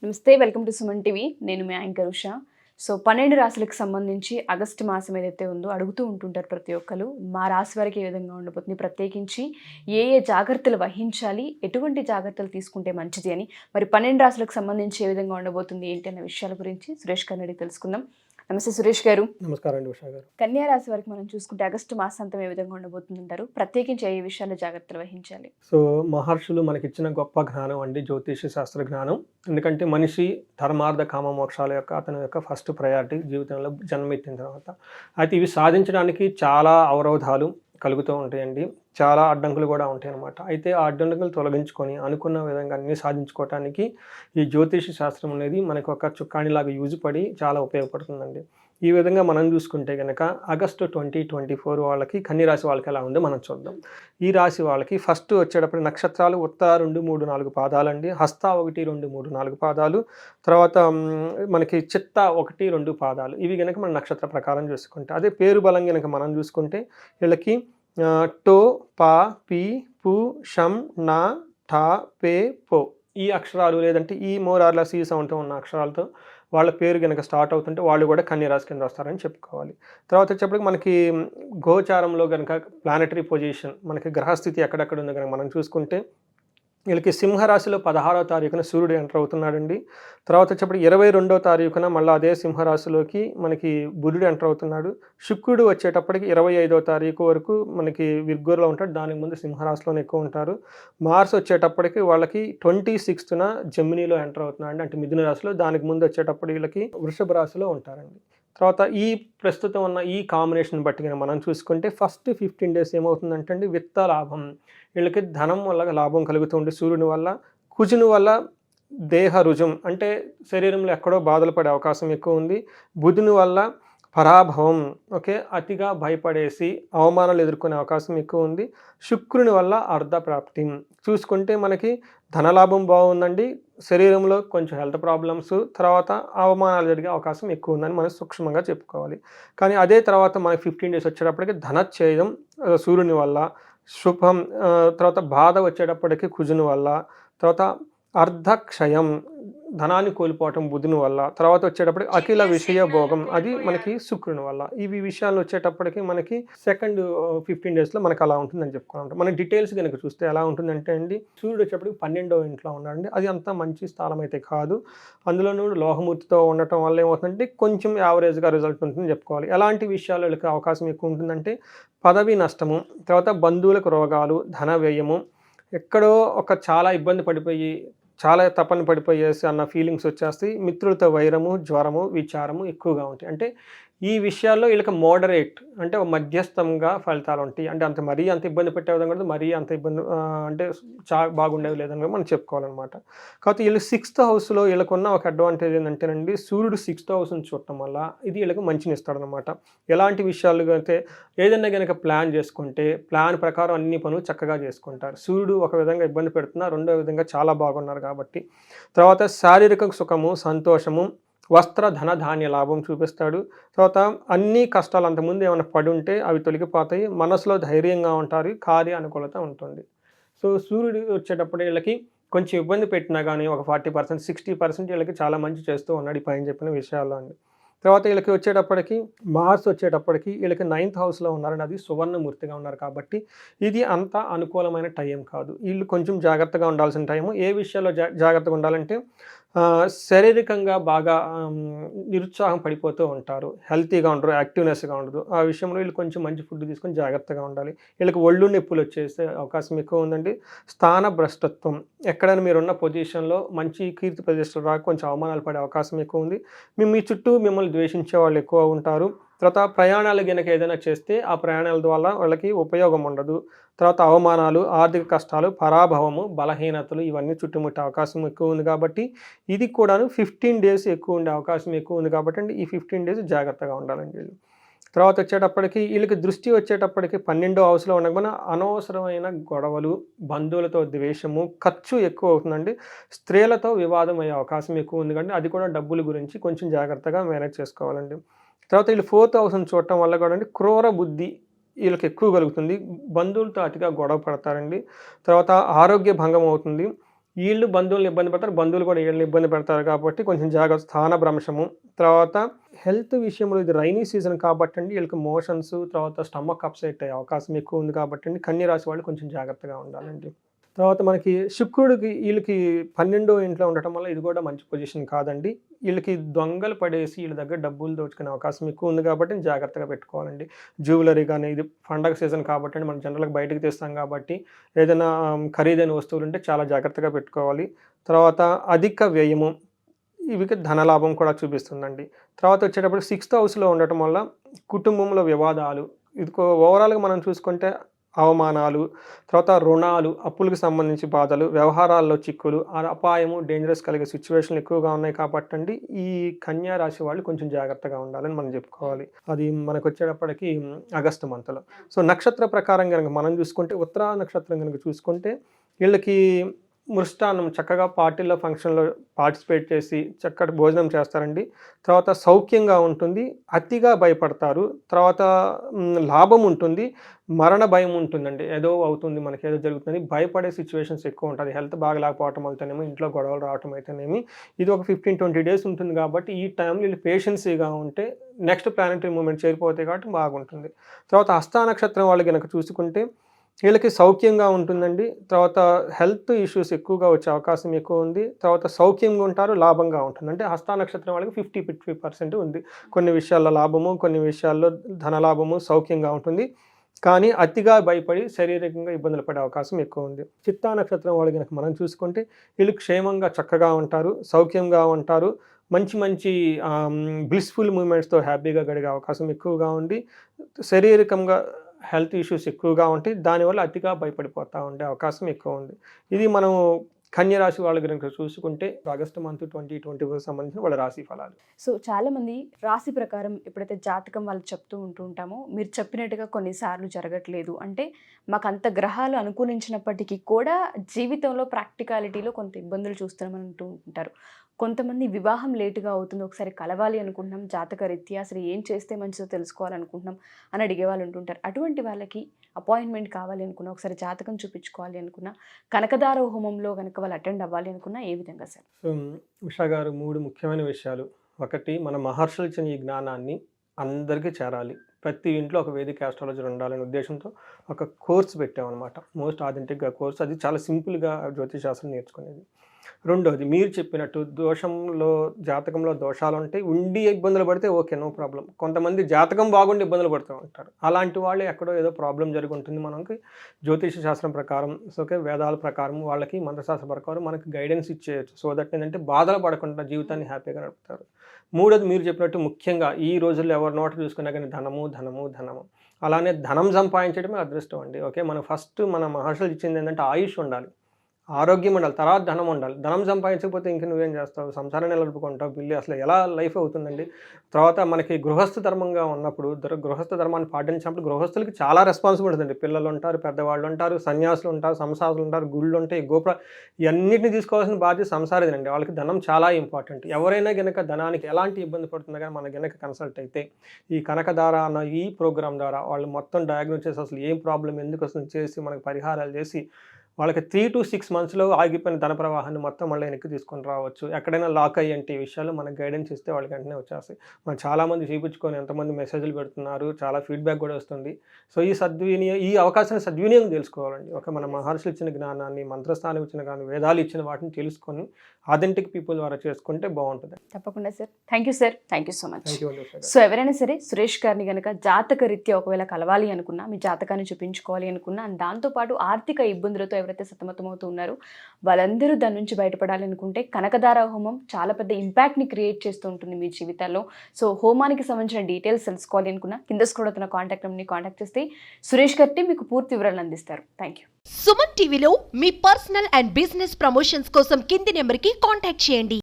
నమస్తే, welcome to Suman TV. నేను మీ anchor Usha. 12 రాశులకు సంబంధించి ఆగస్టు మాసం ఏదైతే ఉందో అడుగుతూ ఉంటుంటారు ప్రతి ఒక్కరు. మా రాశి వారికి ఏ విధంగా ఉండబోతుంది, ప్రత్యేకించి ఏ ఏ జాగ్రత్తలు వహించాలి, ఎటువంటి జాగ్రత్తలు తీసుకుంటే మంచిది అని, మరి 12 రాశులకు సంబంధించి ఏ విధంగా ఉండబోతుంది ఏంటి అన్న విషయాల గురించి సురేష్ గారిని అడిగి తెలుసుకుందాం. నమస్తే సురేష్ గారు. నమస్కారం అండి ఉషా గారు. కన్యా రాశి వారికి మనం చూసుకుంటే ఆగస్టు మాసాంతం ఏ విధంగా ఉండబోతుంది అంటారు? ప్రత్యేకించి ఏ విషయాల్లో జాగ్రత్తలు వహించాలి? సో మహర్షులు మనకిచ్చిన గొప్ప జ్ఞానం అండి జ్యోతిష శాస్త్ర జ్ఞానం. ఎందుకంటే మనిషి ధర్మార్థ కామ మోక్షాల యొక్క అతని యొక్క ఫస్ట్ ప్రయారిటీ జీవితంలో జన్మెత్తిన తర్వాత. అయితే ఇవి సాధించడానికి చాలా అవరోధాలు కలుగుతూ ఉంటాయండి, చాలా అడ్డంకులు కూడా ఉంటాయి అన్నమాట. అయితే ఆ అడ్డంకులు తొలగించుకొని అనుకున్న విధంగా అన్ని సాధించుకోవటానికి ఈ జ్యోతిష శాస్త్రం అనేది మనకు ఒక చుక్కాణిలాగా యూజ్ పడి చాలా ఉపయోగపడుతుందండి. ఈ విధంగా మనం చూసుకుంటే కనుక ఆగస్టు 2024 వాళ్ళకి కన్య రాశి వాళ్ళకి ఎలా ఉందో మనం చూద్దాం. ఈ రాశి వాళ్ళకి ఫస్ట్ వచ్చేటప్పుడు నక్షత్రాలు ఉత్తర 2, 3, 4 పాదాలండి, హస్త 1, 2, 3, 4 పాదాలు, తర్వాత మనకి చిత్త 1, 2 పాదాలు. ఇవి కనుక మన నక్షత్ర ప్రకారం చూసుకుంటే, అదే పేరు బలం కనుక మనం చూసుకుంటే వీళ్ళకి టో, పా, పి, పు, షం, నా, ఠా, పే, పో ఈ అక్షరాలు లేదంటే ఈ మోరార్ల సి సౌండ్తో ఉన్న అక్షరాలతో వాళ్ళ పేరు కనుక స్టార్ట్ అవుతుంటే వాళ్ళు కూడా కన్య రాశి కింద వస్తారని చెప్పుకోవాలి. తర్వాత వచ్చేప్పటికి మనకి గోచారంలో కనుక ప్లానటరీ పొజిషన్ మనకి గ్రహస్థితి ఎక్కడెక్కడ ఉందో కనుక మనం చూసుకుంటే వీళ్ళకి సింహరాశిలో 16వ తారీఖున సూర్యుడు ఎంటర్ అవుతున్నాడండి. తర్వాత వచ్చేప్పటికి 22వ తారీఖున మళ్ళీ అదే సింహరాశిలోకి మనకి బుధుడు ఎంటర్ అవుతున్నాడు. శుక్రుడు వచ్చేటప్పటికి 25వ తారీఖు వరకు మనకి విర్గోలో ఉంటాడు, దానికి ముందు సింహరాశిలోనే ఎక్కువ ఉంటారు. మార్స్ వచ్చేటప్పటికి వాళ్ళకి 26న జెమినీలో ఎంటర్ అవుతున్నాడు, అంటే మిథున రాశిలో. దానికి ముందు వచ్చేటప్పటికి వీళ్ళకి వృషభ రాశిలో ఉంటారండి. తర్వాత ఈ ప్రస్తుతం ఉన్న ఈ కాంబినేషన్ బట్టి కనుక మనం చూసుకుంటే ఫస్ట్ 15 డేస్ ఏమవుతుందంటే అండి, విత్త లాభం. వీళ్ళకి ధనం వల్ల లాభం కలుగుతుంది సూర్యుని వల్ల. కుజుని వల్ల దేహ రుజుం, అంటే శరీరంలో ఎక్కడో బాధలు పడే అవకాశం ఎక్కువ ఉంది. బుధుని వల్ల పరాభవం, ఓకే, అతిగా భయపడేసి అవమానాలు ఎదుర్కొనే అవకాశం ఎక్కువ ఉంది. శుక్రుని వల్ల అర్ధప్రాప్తి. చూసుకుంటే మనకి ధనలాభం బాగుందండి, శరీరంలో కొంచెం హెల్త్ ప్రాబ్లమ్స్, తర్వాత అవమానాలు జరిగే అవకాశం ఎక్కువ ఉందని మనం సూక్ష్మంగా చెప్పుకోవాలి. కానీ అదే తర్వాత మనకి 15 డేస్ వచ్చేటప్పటికి ధనచ్ఛేదం సూర్యుని వల్ల, శుభం, తర్వాత బాధ వచ్చేటప్పటికి కుజుని వల్ల, తర్వాత అర్ధక్షయం ధనాన్ని కోల్పోవటం బుధుని వల్ల, తర్వాత వచ్చేటప్పటికి అఖిల విషయ భోగం అది మనకి శుక్రుని వల్ల. ఇవి విషయాలు వచ్చేటప్పటికి మనకి సెకండ్ 15 డేస్లో మనకి అలా ఉంటుందని చెప్పుకోవాలంటే. మన డీటెయిల్స్ కనుక చూస్తే ఎలా ఉంటుందంటే అండి, సూర్యుడు వచ్చేటప్పటికి 12వ ఇంట్లో ఉన్నాడండి. అది అంత మంచి స్థానం అయితే కాదు. అందులోనూ లోహమూర్తితో ఉండటం వల్ల ఏమవుతుందంటే కొంచెం యావరేజ్గా రిజల్ట్ ఉంటుందని చెప్పుకోవాలి. ఎలాంటి విషయాలు వీళ్ళకి అవకాశం ఎక్కువ ఉంటుందంటే పదవి నష్టము, తర్వాత బంధువులకు రోగాలు, ధన వ్యయము, ఎక్కడో ఒక చాలా ఇబ్బంది పడిపోయి చాలా తపన పడిపోయేసి అన్న ఫీలింగ్స్ వచ్చేస్తాయి. మిత్రులతో వైరము, జ్వరము, విచారము ఎక్కువగా ఉంటాయి. అంటే ఈ విషయాల్లో వీళ్ళకి మోడరేట్, అంటే మధ్యస్థంగా ఫలితాలు ఉంటాయి. అంటే అంత మరీ అంత ఇబ్బంది పెట్టే విధంగా కూడా మరీ అంత ఇబ్బంది అంటే బాగుండేవి లేదని మనం చెప్పుకోవాలన్నమాట. కాబట్టి వీళ్ళు 6th హౌస్లో వీళ్ళకున్న ఒక అడ్వాంటేజ్ ఏంటంటేనండి, సూర్యుడు 6th హౌస్ని చూడటం వల్ల ఇది వీళ్ళకి మంచిని ఇస్తాడనమాట. ఎలాంటి విషయాలు అయితే ఏదైనా కనుక ప్లాన్ చేసుకుంటే ప్లాన్ ప్రకారం అన్ని పనులు చక్కగా చేసుకుంటారు. సూర్యుడు ఒక విధంగా ఇబ్బంది పెడుతున్నా, రెండో విధంగా చాలా బాగున్నారు కాబట్టి. తర్వాత శారీరక సుఖము, సంతోషము, వస్త్ర ధన ధాన్య లాభం చూపిస్తాడు. తర్వాత అన్ని కష్టాలు అంతకుముందు ఏమైనా పడి ఉంటే అవి తొలగిపోతాయి. మనసులో ధైర్యంగా ఉంటారు, కార్య అనుకూలత ఉంటుంది. సో సూర్యుడు వచ్చేటప్పుడు వీళ్ళకి కొంచెం ఇబ్బంది పెట్టినా కానీ ఒక 40%, 60% వీళ్ళకి చాలా మంచి చేస్తూ ఉన్నాడు ఈ పైన చెప్పిన విషయాల్లో అండి. తర్వాత వీళ్ళకి వచ్చేటప్పటికి మార్స్ వచ్చేటప్పటికి వీళ్ళకి 9th హౌస్లో ఉన్నారండి, అది సువర్ణమూర్తిగా ఉన్నారు కాబట్టి ఇది అంత అనుకూలమైన టైం కాదు. వీళ్ళు కొంచెం జాగ్రత్తగా ఉండాల్సిన టైము. ఏ విషయాల్లో జాగ్రత్తగా ఉండాలంటే శారీరకంగా బాగా నిరుత్సాహం పడిపోతూ ఉంటారు, హెల్తీగా ఉండరు, యాక్టివ్నెస్గా ఉండదు. ఆ విషయంలో వీళ్ళు కొంచెం మంచి ఫుడ్ తీసుకొని జాగ్రత్తగా ఉండాలి. వీళ్ళకి ఒళ్ళు నొప్పులు వచ్చేసే అవకాశం ఎక్కువ ఉందండి. స్థాన భ్రష్టత్వం, ఎక్కడైనా మీరున్న పొజిషన్లో మంచి కీర్తి ప్రతిష్టలు రాక కొంచెం అవమానాలు పడే అవకాశం ఎక్కువ ఉంది. మీ చుట్టూ మిమ్మల్ని ద్వేషించే వాళ్ళు ఎక్కువ ఉంటారు. తర్వాత ప్రయాణాలు కనుక ఏదైనా చేస్తే ఆ ప్రయాణాల ద్వారా వాళ్ళకి ఉపయోగం ఉండదు. తర్వాత అవమానాలు, ఆర్థిక కష్టాలు, పరాభవము, బలహీనతలు ఇవన్నీ చుట్టుముట్టే అవకాశం ఎక్కువ ఉంది. కాబట్టి ఇది కూడాను 15 డేస్ ఎక్కువ ఉండే అవకాశం ఎక్కువ ఉంది కాబట్టి అండి ఈ 15 డేస్ జాగ్రత్తగా ఉండాలండి వీళ్ళు. తర్వాత వచ్చేటప్పటికి వీళ్ళకి దృష్టి వచ్చేటప్పటికి 12వ హౌస్లో ఉండకపోయినా అనవసరమైన గొడవలు, బంధువులతో ద్వేషము, ఖర్చు ఎక్కువ అవుతుందండి. స్త్రీలతో వివాదం అయ్యే అవకాశం ఎక్కువ ఉంది కాబట్టి అది కూడా డబ్బుల గురించి కొంచెం జాగ్రత్తగా మేనేజ్ చేసుకోవాలండి. తర్వాత వీళ్ళు 4th హౌస్ని చూడటం వల్ల కూడా అండి క్రూర బుద్ధి వీళ్ళకి ఎక్కువ కలుగుతుంది. బంధువులతో అతిగా గొడవ పడతారండి. తర్వాత ఆరోగ్య భంగం అవుతుంది. వీళ్ళు బంధువులను ఇబ్బంది పెడతారు, బంధువులు కూడా వీళ్ళని ఇబ్బంది పెడతారు కాబట్టి కొంచెం జాగ్రత్త. స్థానభ్రంశము, తర్వాత హెల్త్ విషయంలో ఇది రైనీ సీజన్ కాబట్టి అండి వీళ్ళకి మోషన్స్, తర్వాత స్టమక్ అప్సెట్ అయ్యే అవకాశం ఎక్కువ ఉంది కాబట్టి అండి కన్య రాశి వాళ్ళు కొంచెం జాగ్రత్తగా ఉండాలండి. తర్వాత మనకి శుక్రుడికి వీళ్ళకి 12వ ఇంట్లో ఉండటం వల్ల ఇది కూడా మంచి పొజిషన్ కాదండి. వీళ్ళకి దొంగలు పడేసి వీళ్ళ దగ్గర డబ్బులు దోచుకునే అవకాశం ఎక్కువ ఉంది కాబట్టి జాగ్రత్తగా పెట్టుకోవాలండి. జ్యువెలరీ కానీ, ఇది పండగ సీజన్ కాబట్టి అండి మనం జనరల్గా బయటకు తెస్తాం కాబట్టి ఏదైనా ఖరీదైన వస్తువులు ఉంటే చాలా జాగ్రత్తగా పెట్టుకోవాలి. తర్వాత అధిక వ్యయము, ఇవి ధనలాభం కూడా చూపిస్తుందండి. తర్వాత వచ్చేటప్పుడు 6th హౌస్లో ఉండటం వల్ల కుటుంబంలో వివాదాలు, ఇది ఓవరాల్గా మనం చూసుకుంటే అవమానాలు, తర్వాత రుణాలు, అప్పులకు సంబంధించి బాధలు, వ్యవహారాల్లో చిక్కులు, అపాయము, డేంజరస్ కలిగే సిచ్యువేషన్లు ఎక్కువగా ఉన్నాయి కాబట్టి అండి ఈ కన్యా రాశి వాళ్ళు కొంచెం జాగ్రత్తగా ఉండాలని మనం చెప్పుకోవాలి. అది మనకు వచ్చేటప్పటికి ఆగస్టు మంత్లో. సో నక్షత్ర ప్రకారం కనుక మనం చూసుకుంటే ఉత్తరా నక్షత్రం కనుక చూసుకుంటే వీళ్ళకి మృష్టాన్నం చక్కగా పార్టీల్లో ఫంక్షన్లో పార్టిసిపేట్ చేసి చక్కటి భోజనం చేస్తారండి. తర్వాత సౌఖ్యంగా ఉంటుంది, అతిగా భయపడతారు, తర్వాత లాభం ఉంటుంది, మరణ భయం ఉంటుందండి. ఏదో అవుతుంది మనకి, ఏదో జరుగుతుంది భయపడే సిచ్యువేషన్స్ ఎక్కువ ఉంటుంది. హెల్త్ బాగా లేకపోవటం అయితేనేమో, ఇంట్లో గొడవలు రావటం అయితేనేమి, ఇది ఒక 15-20 డేస్ ఉంటుంది కాబట్టి ఈ టైంలో వీళ్ళు పేషెన్సీగా ఉంటే నెక్స్ట్ ప్లానెటరీ మూమెంట్ చేరిపోతాయి కాబట్టి బాగుంటుంది. తర్వాత హస్త నక్షత్రం వాళ్ళు కనుక చూసుకుంటే వీళ్ళకి సౌఖ్యంగా ఉంటుందండి. తర్వాత హెల్త్ ఇష్యూస్ ఎక్కువగా వచ్చే అవకాశం ఎక్కువ ఉంది. తర్వాత సౌఖ్యంగా ఉంటారు, లాభంగా ఉంటుంది. అంటే హస్త నక్షత్రం వాళ్ళకి 50% ఉంది. కొన్ని విషయాల్లో లాభము, కొన్ని విషయాల్లో ధనలాభము, సౌఖ్యంగా ఉంటుంది. కానీ అతిగా భయపడి శారీరకంగా ఇబ్బందులు పడే అవకాశం ఎక్కువ ఉంది. చిత్తా నక్షత్రం వాళ్ళు కనుక మనం చూసుకుంటే వీళ్ళు క్షేమంగా చక్కగా ఉంటారు, సౌఖ్యంగా ఉంటారు, మంచి మంచి బ్లిస్ఫుల్ మూమెంట్స్తో హ్యాపీగా గడిగే అవకాశం ఎక్కువగా ఉంది. శారీరకంగా హెల్త్ ఇష్యూస్ ఎక్కువగా ఉంటాయి, దానివల్ల అతిగా భయపడిపోతూ ఉండే అవకాశం ఎక్కువ ఉంది. ఇది మనం కన్య రాశి వాళ్ళ కనుక చూసుకుంటే ఆగస్టు మంత్ 2024 సంబంధించిన వాళ్ళ రాశి ఫలాలు. సో చాలామంది రాశి ప్రకారం ఎప్పుడైతే జాతకం వాళ్ళు చెప్తూ ఉంటామో మీరు చెప్పినట్టుగా కొన్నిసార్లు జరగట్లేదు అంటే మాకు అంత గ్రహాలు అనుకూలించినప్పటికీ కూడా జీవితంలో ప్రాక్టికాలిటీలో కొంత ఇబ్బందులు చూస్తున్నామని అంటూ ఉంటారు. కొంతమంది వివాహం లేటుగా అవుతుంది, ఒకసారి కలవాలి అనుకుంటున్నాం, జాతక రీత్యా అసలు ఏం చేస్తే మంచిదో తెలుసుకోవాలనుకుంటున్నాం అని అడిగే వాళ్ళు ఉంటుంటారు. అటువంటి వాళ్ళకి అపాయింట్మెంట్ కావాలి అనుకున్నా, ఒకసారి జాతకం చూపించుకోవాలి అనుకున్నా, కనకదార హోమంలో కనుక వాళ్ళు అటెండ్ అవ్వాలి అనుకున్నా ఏ విధంగా సార్? సో ఉషా గారు 3 ముఖ్యమైన విషయాలు. ఒకటి, మన మహర్షులు ఇచ్చిన ఈ జ్ఞానాన్ని అందరికీ చేరాలి, ప్రతి ఇంట్లో ఒక వేదిక ఆస్ట్రాలజర్ ఉండాలనే ఉద్దేశంతో ఒక కోర్స్ పెట్టామన్నమాట. మోస్ట్ ఆథెంటిక్గా కోర్స్, అది చాలా సింపుల్గా జ్యోతిషాస్త్రం నేర్చుకునేది. రెండోది, మీరు చెప్పినట్టు దోషంలో జాతకంలో దోషాలు ఉంటాయి, ఉండి ఇబ్బందులు పడితే ఓకే, నో ప్రాబ్లం. కొంతమంది జాతకం బాగుండి ఇబ్బందులు పడుతూ ఉంటారు, అలాంటి వాళ్ళు ఎక్కడో ఏదో ప్రాబ్లం జరిగి ఉంటుంది. మనకి జ్యోతిష శాస్త్రం ప్రకారం, ఓకే, వేదాల ప్రకారం, వాళ్ళకి మంత్రశాస్త్రం ప్రకారం మనకి గైడెన్స్ ఇచ్చేయచ్చు. సో దట్ ఏంటంటే బాధలు పడకుండా జీవితాన్ని హ్యాపీగా నడుపుతారు. మూడోది, మీరు చెప్పినట్టు ముఖ్యంగా ఈ రోజుల్లో ఎవరి నోట చూసుకున్నా కానీ ధనము ధనము ధనము, అలానే ధనం సంపాదించడమే అదృష్టం అండి. ఓకే, మనం ఫస్ట్ మన మహర్షులు ఇచ్చింది ఏంటంటే ఆయుష్ ఉండాలి, ఆరోగ్యం ఉండాలి, తర్వాత ధనం ఉండాలి. ధనం సంపాదించకపోతే ఇంక నువ్వేం చేస్తావు, సంసారాన్ని నిలబడుకుంటావు, బిల్లు అసలు ఎలా లైఫ్ అవుతుందండి. తర్వాత మనకి గృహస్థ ధర్మంగా ఉన్నప్పుడు, గృహస్థ ధర్మాన్ని పాటించినప్పుడు గృహస్థులకి చాలా రెస్పాన్సిబిలిటీ ఉంటుంది. పిల్లలు ఉంటారు, పెద్దవాళ్ళు ఉంటారు, సన్యాసులు ఉంటారు, సంసారాలు ఉంటారు, గుళ్ళు ఉంటాయి, గోపుర, ఇవన్నిటిని తీసుకోవాల్సిన బాధ్యత సంసారదేనండి. వాళ్ళకి ధనం చాలా ఇంపార్టెంట్. ఎవరైనా గనక ధనానికి ఎలాంటి ఇబ్బంది పడుతుందో కానీ మన గనక కన్సల్ట్ అయితే ఈ కనకదార అన్న ఈ ప్రోగ్రామ్ ద్వారా వాళ్ళు మొత్తం డయాగ్నోస్ చేసి అసలు ఏం ప్రాబ్లం ఎందుకు వస్తుంది చేసి మనకి పరిహారాలు చేసి వాళ్ళకి 3 to 6 monthsలో ఆగిపోయిన ధన ప్రవాహాన్ని మొత్తం మళ్ళీ వెనక్కి తీసుకొని రావచ్చు. ఎక్కడైనా లాక్ అయ్యేంటి విషయాలు మనకు గైడెన్స్ ఇస్తే వాళ్ళకి వెంటనే వచ్చేస్తాయి. మనం చాలామంది చూపించుకొని ఎంతమంది మెసేజ్లు పెడుతున్నారు, చాలా ఫీడ్బ్యాక్ కూడా వస్తుంది. సో ఈ అవకాశాన్ని సద్వినియోగం తెలుసుకోవాలండి. ఒక మన మహర్షులు ఇచ్చిన జ్ఞానాన్ని, మంత్రస్థానం ఇచ్చిన కానీ, వేదాలు ఇచ్చిన వాటిని తెలుసుకొని ఆథెంటిక్ పీపుల్ ద్వారా చేసుకుంటే బాగుంటుంది. తప్పకుండా sir. Thank you sir, thank you so much. So ఎవరైనా సరే సురేష్ గారిని కనుక జాతక రీత్యా ఒకవేళ కలవాలి అనుకున్నా, మీ జాతకాన్ని చూపించుకోవాలి అనుకున్నా, అండ్ దాంతోపాటు ఆర్థిక ఇబ్బందులతో ఎవరైతే సతమతమవుతూ ఉన్నారో వాళ్ళందరూ దాని నుంచి బయటపడాలనుకుంటే కనకదార హోమం చాలా పెద్ద ఇంపాక్ట్ని క్రియేట్ చేస్తూ ఉంటుంది మీ జీవితాల్లో. సో హోమానికి సంబంధించిన డీటెయిల్స్ తెలుసుకోవాలి అనుకున్నా కింద స్క్రోల్ అవుతున్న కాంటాక్ట్ నెంబర్ని కాంటాక్ట్ చేస్తే సురేష్ గారి మీకు పూర్తి వివరాలు అందిస్తారు. Thank you. సుమన్ టీవీలో మీ పర్సనల్ అండ్ బిజినెస్ ప్రమోషన్స్ కోసం కింది నెంబర్కి కాంటాక్ట్ చేయండి.